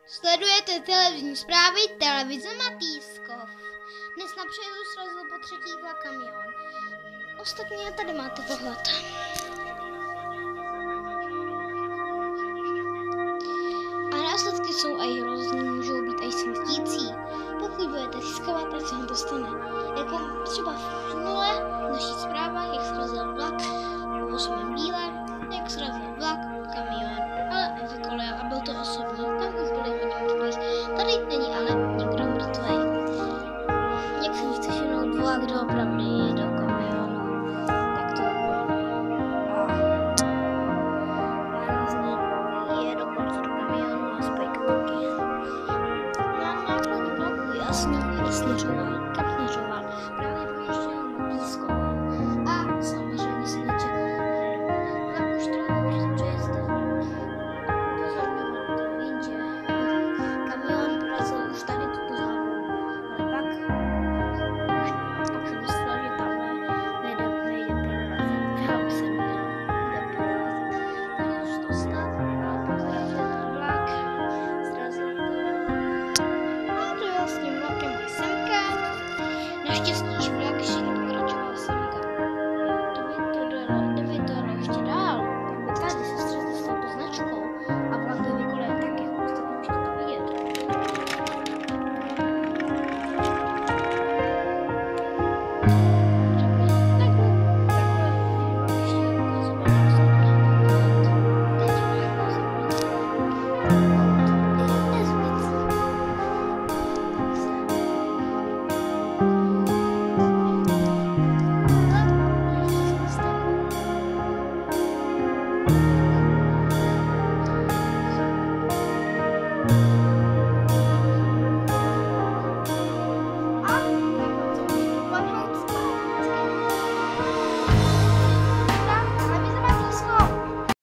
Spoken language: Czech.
Sledujete televizní zprávy televize Matýskov. Dnes na přejezdu srazil po třetí vlak kamion. Ostatně tady máte pohled. A následky jsou aj hrozný, můžou být aj smrtící. Pokud budete riskovat, tak se vám dostane. Jako třeba v minule v našich zprávách, jak srazil vlak v 8. díle, jak srazil vlak kamion, ale vykolejil a byl to osobní. Tam už byli hodně mrtvých. Tady není ale nikdo mrtvý. Jak jsem chci všimnout, vlak doopravdy je do kamionu. Tak to je dokonce do kamionu a spojka taky. Na nákladním vlaku jasně směřoval, kam směřoval. Právě projížděl blízko. A samozřejmě se nečekal. Vlak už trochu přejezde. Pozorňoval to, jenže kamion prorazil už tady tuto závodu. Ale pak jsem myslel, že tam nejde prorazit. Já už jsem jde prorazit. Tak už to stát a pozdravil ten vlak. Srazil to. A dojel s tím vlakem až semka. Naštěstí, že vlak ještě nepokračoval semka. Kdyby to jelo ještě dál, tak by tady se střetl s touto značkou a vlak by vykolejil tak, jak ostatně můžete to vidět. Thank you.